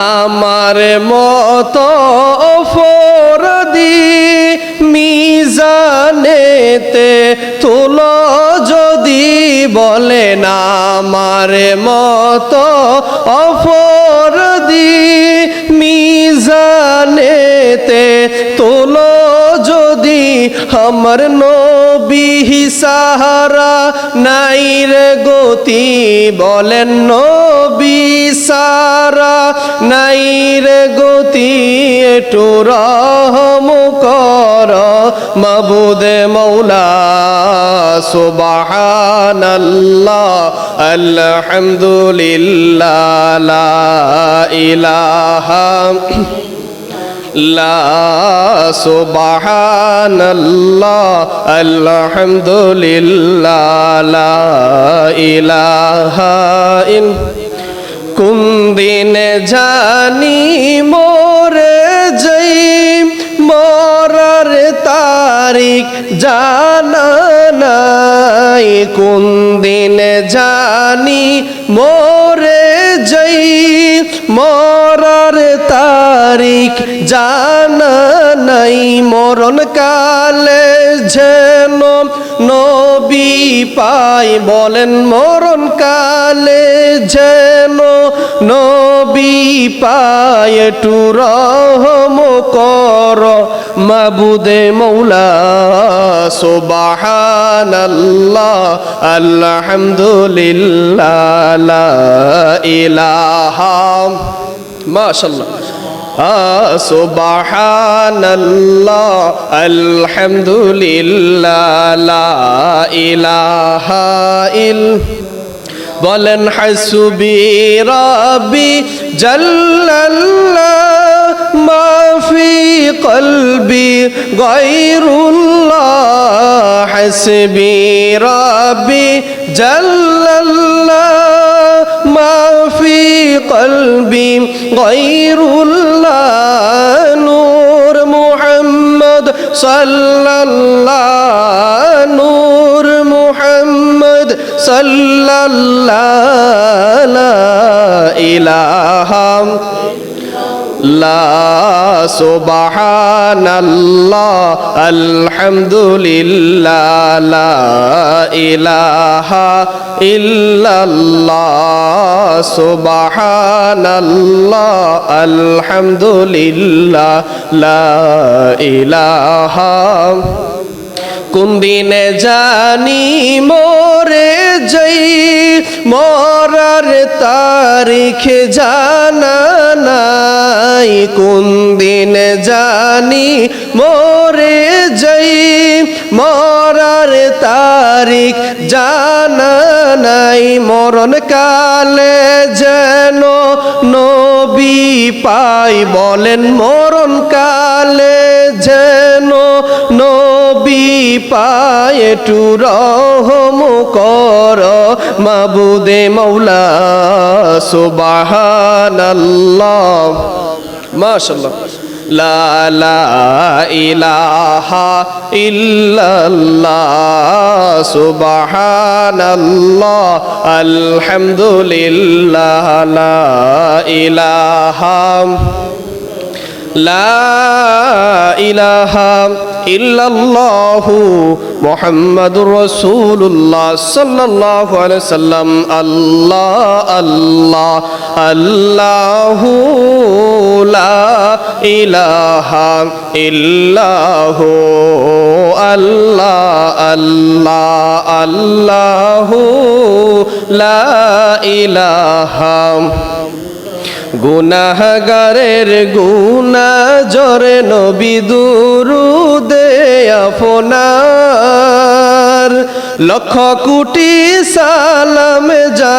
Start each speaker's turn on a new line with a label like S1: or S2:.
S1: আমার মতো অপরাধী মিজানেতে তুলো যদি বলেন, আমার মতো অপরাধী মিজানেতে তুলো যদি, আমার নবী সাহারা নাই রে গতি, বলেন নবী সারা নাই রে গতি, একটু রহম কর মাবুদে মৌলা। সুবহানাল্লাহ আলহামদুলিল্লাহ লা ইলাহা লা সুবহানাল্লাহ আলহামদুলিল্লাহ লা ইলাহা কোন দিনে জানি মরে যাই, মরার তারিখ জানা নাই, কোন দিনে জানি মরে যাই, মরার তারিখ জানা নাই, মরণ কালে যেন নবী পাই, বলেন মরণ কালে যেন নবী পাই, একটু রহম কর মাবুদে মৌলা। সুবহানাল্লাহ আলহামদুলিল্লাহ লা ইলাহা মাশাআল্লাহ সুবহানাল্লাহ আলহামদুলিল্লাহ লা ইলাহা বলেন হাসবি রাব্বি জাল্লাল্লাহ মা ফি কলবি গায়রুল্লাহ, হাসবি রাব্বি জাল্লাল্লাহ মা ফি কলবি গায়রুল্লাহ, নূর মুহাম্মদ সাল্লাল্লাহ, নূর মুহাম্মদ সাল্লাল্লাহ লা ইলাহা লা সুবহানাল্লাহ আলহামদুলিল্লাহ লা ইলাহা ইল্লাল্লাহ, সুবহানাল্লাহ আলহামদুলিল্লাহ লা ইলাহা কোন দিনে জানি মরে যাই, মরার তারিখ জানা নাই, কোন দিনে জানি মরে যাই, মরার তারিখ জানা নাই, মরণ কালে যেন নবী পাই, বলেন মরণ কালে যেন নবী পায়, একটু রহম কর মাবুদে মৌলা। সুবহানাল্লাহ মাশাআল্লাহ লা লা ইলাহা ইল্লাল্লাহ, সুবহানাল্লাহ আলহামদুলিল্লাহ লা ইলাহা লা ইলাহা ইল্লাল্লাহু মুহাম্মাদুর রাসূলুল্লাহ সাল্লাল্লাহু আলাইহি সাল্লাম। আল্লাহ আল্লাহ আল্লাহু লা ইলাহা ইল্লাহু, আল্লাহ আল্লাহ আল্লাহু লা ইলাহা গুনাহগারের গুনাহ জরে নবী দুরুদে আপনার, লক্ষ কোটি সালাম যা